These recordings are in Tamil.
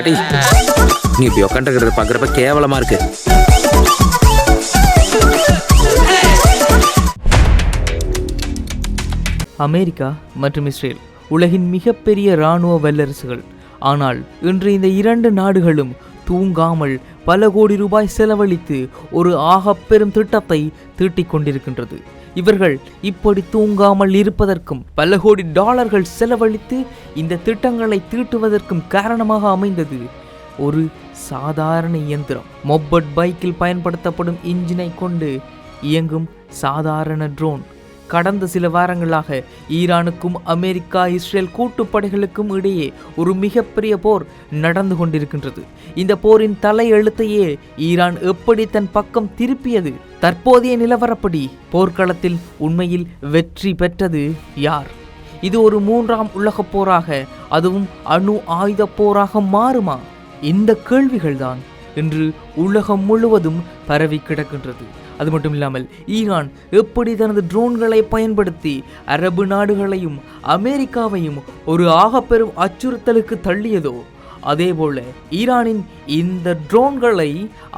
அடி, நீ இப்படி உட்காந்துருக்கிறத பார்க்குறப்ப கேவலமா இருக்கு. அமெரிக்கா மற்றும் இஸ்ரேல் உலகின் மிகப்பெரிய இராணுவ வல்லரசுகள். ஆனால் இன்று இந்த இரண்டு நாடுகளும் தூங்காமல் பல கோடி ரூபாய் செலவழித்து ஒரு ஆகப்பெரும் திட்டத்தை தீட்டிக் கொண்டிருக்கின்றது. இவர்கள் இப்படி தூங்காமல் இருப்பதற்கும் பல கோடி டாலர்கள் செலவழித்து இந்த திட்டங்களை தீட்டுவதற்கும் காரணமாக அமைந்தது ஒரு சாதாரண இயந்திரம். மொப்பட் பைக்கில் பயன்படுத்தப்படும் இன்ஜினை கொண்டு இயங்கும் சாதாரண ட்ரோன். கடந்த சில வாரங்களாக ஈரானுக்கும் அமெரிக்கா இஸ்ரேல் கூட்டுப்படைகளுக்கும் இடையே ஒரு மிகப்பெரிய போர் நடந்து கொண்டிருக்கின்றது. இந்த போரின் தலையெழுத்தையே ஈரான் எப்படி தன் பக்கம் திருப்பியது? தற்போதைய நிலவரப்படி போர்க்களத்தில் உண்மையில் வெற்றி பெற்றது யார்? இது ஒரு மூன்றாம் உலகப் போராக, அதுவும் அணு ஆயுத போராக மாறுமா? இந்த கேள்விகள்தான் இன்று உலகம் முழுவதும் பரவி கிடக்கின்றது. அது மட்டும் இல்லாமல் ஈரான் எப்படி தனது ட்ரோன்களை பயன்படுத்தி அரபு நாடுகளையும் அமெரிக்காவையும் ஒரு ஆகப்பெரும் அச்சுறுத்தலுக்கு தள்ளியதோ, அதேபோல ஈரானின் இந்த ட்ரோன்களை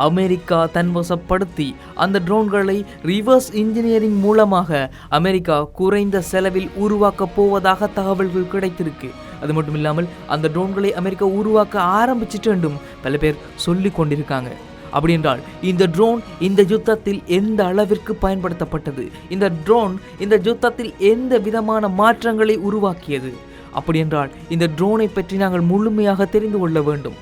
அமெரிக்கா தன்வசப்படுத்தி அந்த ட்ரோன்களை ரிவர்ஸ் இன்ஜினியரிங் மூலமாக அமெரிக்கா குறைந்த செலவில் உருவாக்கப் போவதாக தகவல்கள் கிடைத்திருக்கு. அது மட்டும் இல்லாமல் அந்த ட்ரோன்களை அமெரிக்கா உருவாக்க ஆரம்பிச்சிட்டு பல பேர் சொல்லி கொண்டிருக்காங்க. அப்படி என்றால் இந்த ட்ரோன் இந்த யுத்தத்தில் எந்த அளவிற்கு பயன்படுத்தப்பட்டது? இந்த ட்ரோன் இந்த யுத்தத்தில் எந்த விதமான மாற்றங்களை உருவாக்கியது? அப்படி என்றால் இந்த ட்ரோனை பற்றி நாங்கள் முழுமையாக தெரிந்து கொள்ள வேண்டும்.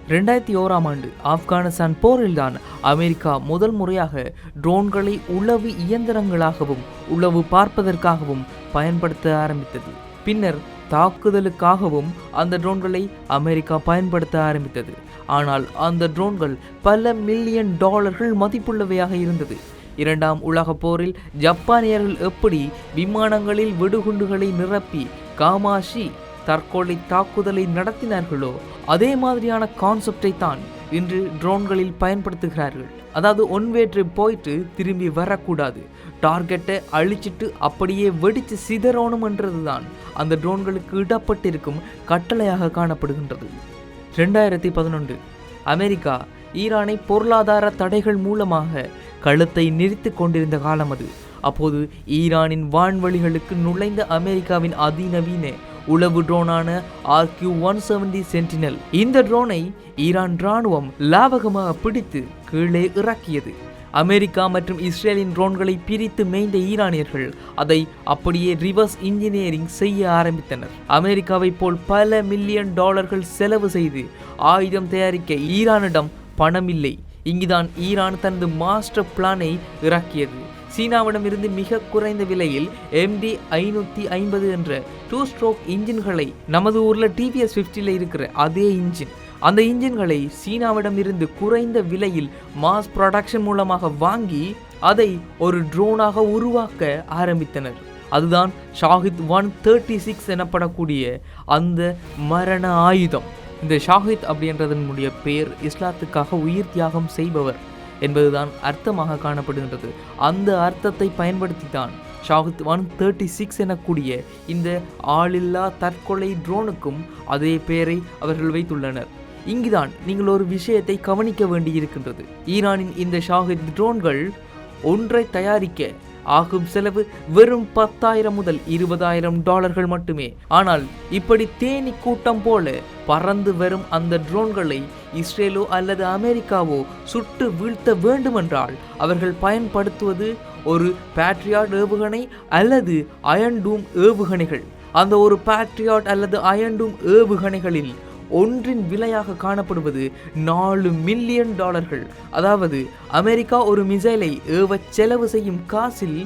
2001ஆம் ஆண்டு ஆப்கானிஸ்தான் போரில்தான் அமெரிக்கா முதல் முறையாக ட்ரோன்களை உளவு இயந்திரங்களாகவும் உளவு பார்ப்பதற்காகவும் பயன்படுத்த ஆரம்பித்தது. பின்னர் தாக்குதலுக்காகவும் அந்த ட்ரோன்களை அமெரிக்கா பயன்படுத்த ஆரம்பித்தது. ஆனால் அந்த ட்ரோன்கள் பல மில்லியன் டாலர்கள் மதிப்புள்ளவையாக இருந்தது. இரண்டாம் உலக போரில் ஜப்பானியர்கள் எப்படி விமானங்களில் வெடிகுண்டுகளை நிரப்பி காமாஷி தற்கொலை தாக்குதலை நடத்தினார்களோ, அதே மாதிரியான கான்செப்டை தான் இன்று ட்ரோன்களில் பயன்படுத்துகிறார்கள். அதாவது ஒன்வே ட்ரிப் போயிட்டு திரும்பி வரக்கூடாது, டார்கெட்டை அழிச்சிட்டு அப்படியே வெடித்து சிதறணும் என்றதுதான் அந்த ட்ரோன்களுக்கு இடப்பட்டிருக்கும் கட்டளையாக காணப்படுகின்றது. 2011 அமெரிக்கா ஈரானை பொருளாதார தடைகள் மூலமாக கழுத்தை நிறுத்தி கொண்டிருந்த காலம் அது. அப்போது ஈரானின் வான்வழிகளுக்கு நுழைந்த அமெரிக்காவின் அதிநவீன உளவு ட்ரோனான RQ-170 சென்டினல். இந்த ட்ரோனை ஈரான் இராணுவம் லாவகமாக பிடித்து கீழே இறக்கியது. அமெரிக்கா மற்றும் இஸ்ரேலின் ட்ரோன்களை பிரித்து மேய்ந்த ஈரானியர்கள் அதை அப்படியே ரிவர்ஸ் இன்ஜினியரிங் செய்ய ஆரம்பித்தனர். அமெரிக்காவை போல் பல மில்லியன் டாலர்கள் செலவு செய்து ஆயுதம் தயாரிக்க ஈரானிடம் பணம் இல்லை. இங்குதான் ஈரான் தனது மாஸ்டர் பிளானை இறக்கியது. சீனாவிடம் இருந்து மிக குறைந்த விலையில் MD-550 என்ற 2 ஸ்ட்ரோக் இன்ஜின்களை, நமது ஊர்ல TVS 50ல இருக்கிற அதே இன்ஜின், அந்த இன்ஜின்களை சீனாவிடம் இருந்து குறைந்த விலையில் மாஸ் ப்ரொடக்ஷன் மூலமாக வாங்கி அதை ஒரு ட்ரோனாக உருவாக்க ஆரம்பித்தனர். அதுதான் ஷாஹித் 136 எனப்படக்கூடிய அந்த மரண ஆயுதம். இந்த ஷாஹித் அப்படின்றதனுடைய பெயர் இஸ்லாத்துக்காக உயிர் தியாகம் செய்பவர் என்பதுதான் அர்த்தமாக காணப்படுகின்றது. அந்த அர்த்தத்தை பயன்படுத்தி தான் ஷாஹித் 136 எனக்கூடிய இந்த ஆளில்லா தற்கொலை ட்ரோனுக்கும் அதே பெயரை அவர்கள் வைத்துள்ளனர். இங்குதான் நீங்கள் ஒரு விஷயத்தை கவனிக்க வேண்டியிருக்கின்றது. ஈரானின் இந்த ஷாஹித் ட்ரோன்கள் ஒன்றை தயாரிக்க ஆகும் செலவு வெறும் 10,000 முதல் 20,000 டாலர்கள் மட்டுமே. ஆனால் இப்படி தேனி கூட்டம் போல பறந்து வரும் அந்த ட்ரோன்களை இஸ்ரேலோ அல்லது அமெரிக்காவோ சுட்டு வீழ்த்த வேண்டுமென்றால் அவர்கள் பயன்படுத்துவது ஒரு பேட்ரியாட் ஏவுகணை அல்லது அயன் டூம் ஏவுகணைகள். அந்த ஒரு பேட்ரியாட் அல்லது அயன் டூம் ஏவுகணைகளில் ஒன்றின் விலையாக காணப்படுவது 4 மில்லியன் டாலர்கள். அதாவது அமெரிக்கா ஒரு மிசைலை ஏவ செலவு செய்யும் காசில்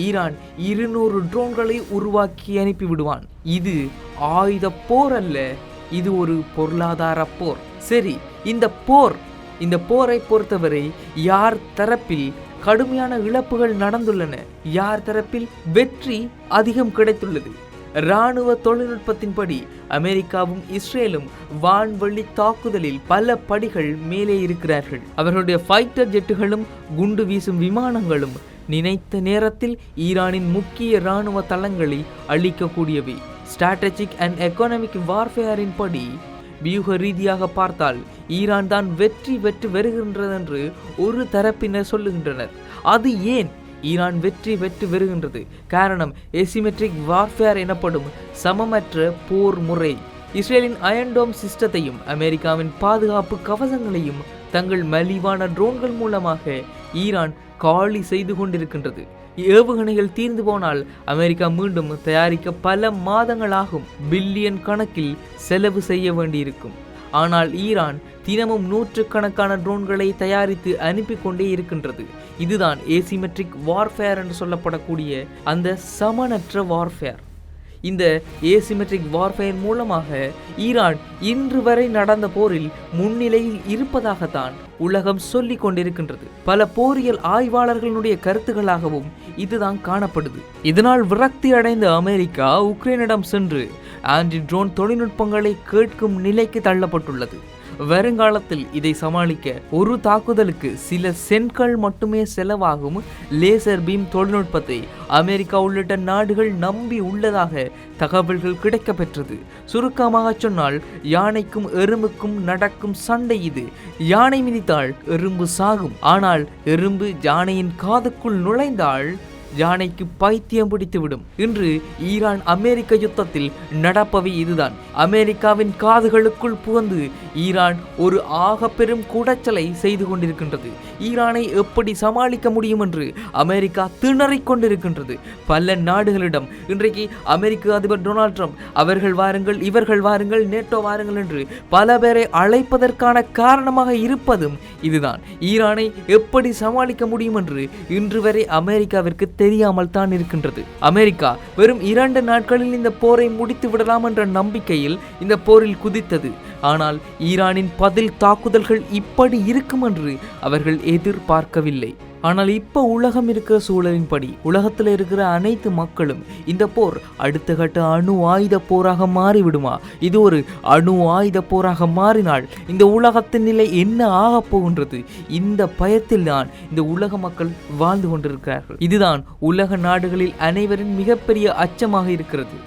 ஈரான் 200 ட்ரோன்களை உருவாக்கி அனுப்பிவிடுவான். இது ஆயுத போர் அல்ல, இது ஒரு பொருளாதார போர். சரி, இந்த போரை பொறுத்தவரை யார் தரப்பில் கடுமையான இழப்புகள் நடந்துள்ளன? யார் தரப்பில் வெற்றி அதிகம் கிடைத்துள்ளது? இராணுவ தொழில்நுட்பத்தின்படி அமெரிக்காவும் இஸ்ரேலும் வான்வெளி தாக்குதலில் பல படிகள் மேலே இருக்கிறார்கள். அவர்களுடைய ஃபைட்டர் ஜெட்டுகளும் குண்டு வீசும் விமானங்களும் நினைத்த நேரத்தில் ஈரானின் முக்கிய இராணுவ தளங்களை அழிக்கக்கூடியவை. ஸ்ட்ராட்டஜிக் அண்ட் எக்கனாமிக் வார்ஃபேரின் படி வியூக ரீதியாக பார்த்தால் ஈரான் தான் வெற்றி பெற்று வருகின்றது என்று ஒரு தரப்பினர் சொல்லுகின்றனர். அது ஏன் ஈரான் வெற்றி பெற்று வருகின்றது? காரணம் எசிமெட்ரிக் வார்ஃபேர் எனப்படும் சமமற்ற போர் முறை. இஸ்ரேலின் அயன்டோம் சிஸ்டத்தையும் அமெரிக்காவின் பாதுகாப்பு கவசங்களையும் தங்கள் மலிவான ட்ரோன்கள் மூலமாக ஈரான் காலி செய்து கொண்டிருக்கின்றது. ஏவுகணைகள் தீர்ந்து போனால் அமெரிக்கா மீண்டும் தயாரிக்க பல மாதங்களாகும். பில்லியன் கணக்கில் செலவு செய்ய வேண்டியிருக்கும். ஆனால் ஈரான் தினமும் நூற்றுக்கணக்கான ட்ரோன்களை தயாரித்து அனுப்பி கொண்டே இருக்கின்றது. இதுதான் ஏசிமெட்ரிக் வார்ஃபேர் என்று சொல்லப்படக்கூடிய அந்த சமனற்ற வார்ஃபேர். இந்த ஏசிமெட்ரிக் வார்ஃபேர் மூலமாக ஈரான் இன்று வரை நடந்த போரில் முன்னிலையில் இருப்பதாகத்தான் உலகம் சொல்லிக் கொண்டிருக்கின்றது. பல போரியல் ஆய்வாளர்களுடைய கருத்துக்களாகவும் இதுதான் காணப்படுது. இதனால் விரக்தி அடைந்த அமெரிக்கா உக்ரைனிடம் சென்று ஆன்டி ட்ரோன் தொழில்நுட்பங்களை கேட்கும் நிலைக்கு தள்ளப்பட்டுள்ளது. வருங்காலத்தில் இதை சமாளிக்க ஒரு தாக்குதலுக்கு சில சென்ட்கள் மட்டுமே செலவாகும் லேசர் பீம் தொழில்நுட்பத்தை அமெரிக்கா உள்ளிட்ட நாடுகள் நம்பி உள்ளதாக தகவல்கள் கிடைக்கப்பெற்றது. சுருக்கமாக சொன்னால் யானைக்கும் எறும்புக்கும் நடக்கும் சண்டை இது. யானை மிதித்தால் எறும்பு சாகும். ஆனால் எறும்பு யானையின் காதுக்குள் நுழைந்தால் யானைக்கு பைத்தியம் பிடித்துவிடும். இன்று ஈரான் அமெரிக்க யுத்தத்தில் நடப்பவை இதுதான். அமெரிக்காவின் காதுகளுக்குள் புகுந்து ஈரான் ஒரு ஆக பெரும் குடைச்சலை செய்து கொண்டிருக்கின்றது. ஈரானை எப்படி சமாளிக்க முடியும் என்று அமெரிக்கா திணறிக் கொண்டிருக்கின்றது. பல நாடுகளிடம் இன்றைக்கு அமெரிக்க அதிபர் டொனால்ட் ட்ரம்ப் அவர்கள் வாருங்கள், இவர்கள் வாருங்கள், நேட்டோ வாருங்கள் என்று பல பேரை அழைப்பதற்கான காரணமாக இருப்பதும் இதுதான். ஈரானை எப்படி சமாளிக்க முடியும் என்று இன்று வரை அமெரிக்காவிற்கு தெரியாமல் தான் இருக்கின்றது. அமெரிக்கா வெறும் 2 நாட்களில் இந்த போரை முடித்து விடலாம் என்ற நம்பிக்கையில் இந்த போரில் குதித்தது. ஆனால் ஈரானின் பதில் தாக்குதல்கள் இப்படி இருக்கும் என்று அவர்கள் எதிர்பார்க்கவில்லை. ஆனால் இப்ப உலகம் இருக்கிற சூழலின்படி உலகத்தில் இருக்கிற அனைத்து மக்களும் இந்த போர் அடுத்த கட்ட அணு ஆயுத போராக மாறிவிடுமா? இது ஒரு அணு ஆயுத போராக மாறினால் இந்த உலகத்தின் நிலை என்ன ஆக போகின்றது? இந்த பயத்தில் தான் இந்த உலக மக்கள் வாழ்ந்து கொண்டிருக்கிறார்கள். இதுதான் உலக நாடுகளில் அனைவரின் மிகப்பெரிய அச்சமாக இருக்கிறது.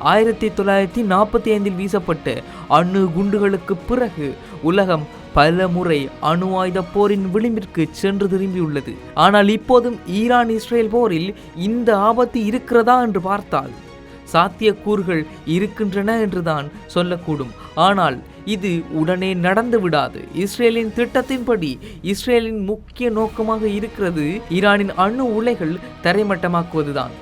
1945 வீசப்பட்ட அணு குண்டுகளுக்கு பிறகு உலகம் பல முறை அணு ஆயுத போரின் விளிம்பிற்கு சென்று திரும்பியுள்ளது. ஆனால் இப்போதும் ஈரான் இஸ்ரேல் போரில் இந்த ஆபத்து இருக்கிறதா என்று பார்த்தால் சாத்தியக்கூறுகள் இருக்கின்றன என்றுதான் சொல்லக்கூடும். ஆனால் இது உடனே நடந்து விடாது. இஸ்ரேலின் திட்டத்தின்படி இஸ்ரேலின் முக்கிய நோக்கமாக இருக்கிறது ஈரானின் அணு உலைகள் தரைமட்டமாக்குவதுதான்.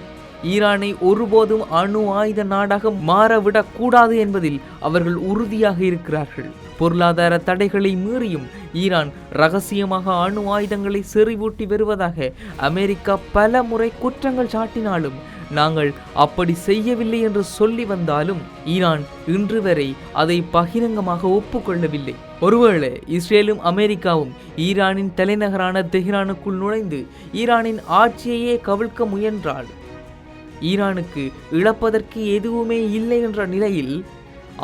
ஈரானை ஒருபோதும் அணு ஆயுத நாடாக மாறவிடக் கூடாது என்பதில் அவர்கள் உறுதியாக இருக்கிறார்கள். பொருளாதார தடைகளை மீறியும் ஈரான் ரகசியமாக அணு ஆயுதங்களை செறிவூட்டி வருவதாக அமெரிக்கா பல முறை குற்றங்கள் சாட்டினாலும் நாங்கள் அப்படி செய்யவில்லை என்று சொல்லி வந்தாலும் ஈரான் இன்று வரை அதை பகிரங்கமாக ஒப்புக்கொள்ளவில்லை. ஒருவேளை இஸ்ரேலும் அமெரிக்காவும் ஈரானின் தலைநகரான தெஹ்ரானுக்குள் நுழைந்து ஈரானின் ஆட்சியையே கவிழ்க்க முயன்றால் ஈரானுக்கு இழப்பதற்கு எதுவுமே இல்லை என்ற நிலையில்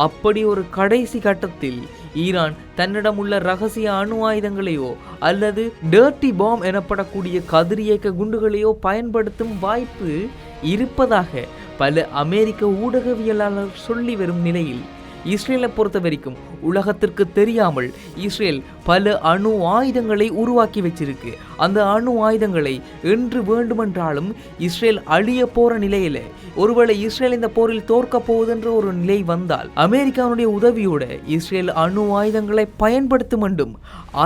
அப்படி ஒரு கடைசி கட்டத்தில் ஈரான் தன்னிடம் உள்ள ரகசிய அணு ஆயுதங்களையோ அல்லது டர்ட்டி பாம் எனப்படக்கூடிய கதிரியக்க குண்டுகளையோ பயன்படுத்தும் வாய்ப்பு இருப்பதாக பல அமெரிக்க ஊடகவியலாளர்கள் சொல்லி வரும் நிலையில் இஸ்ரேலை பொறுத்த வரைக்கும் உலகத்திற்கு தெரியாமல் இஸ்ரேல் பல அணு ஆயுதங்களை உருவாக்கி வச்சிருக்கு. அந்த அணு ஆயுதங்களை என்று வேண்டுமென்றாலும் இஸ்ரேல் அழிய போற நிலையில ஒருவேளை இஸ்ரேல் இந்த போரில் தோற்க போவதென்ற ஒரு நிலை வந்தால் அமெரிக்காவுடைய உதவியோட இஸ்ரேல் அணு ஆயுதங்களை பயன்படுத்தும் என்றும்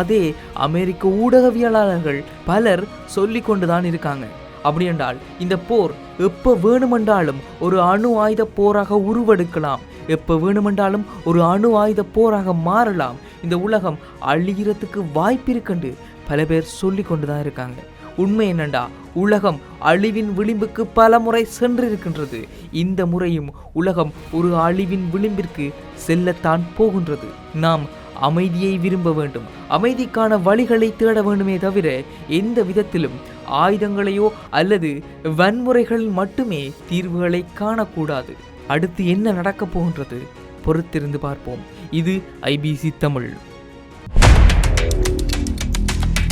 அதே அமெரிக்க ஊடகவியலாளர்கள் பலர் சொல்லி கொண்டுதான் இருக்காங்க. அப்படி என்றால் இந்த போர் எப்ப வேணுமென்றாலும் ஒரு அணு ஆயுத போராக உருவெடுக்கலாம், எப்ப வேணுமென்றாலும் ஒரு அணு ஆயுத போராக மாறலாம். இந்த உலகம் அழிகிறதுக்கு வாய்ப்பு இருக்குன்னு பல பேர் சொல்லி கொண்டுதான் இருக்காங்க. உண்மை என்னண்டா, உலகம் அழிவின் விளிம்புக்கு பல முறை சென்றிருக்கின்றது. இந்த முறையும் உலகம் ஒரு அழிவின் விளிம்பிற்கு செல்லத்தான் போகின்றது. நாம் அமைதியை விரும்ப வேண்டும், அமைதிக்கான வழிகளை தேட வேண்டுமே தவிர எந்த விதத்திலும் ஆயுதங்களையோ அல்லது வன்முறைகள் மட்டுமே தீர்வுகளை காணக்கூடாது. அடுத்து என்ன நடக்கப் போகின்றது பொறுத்திருந்து பார்ப்போம். இது IBC தமிழ்.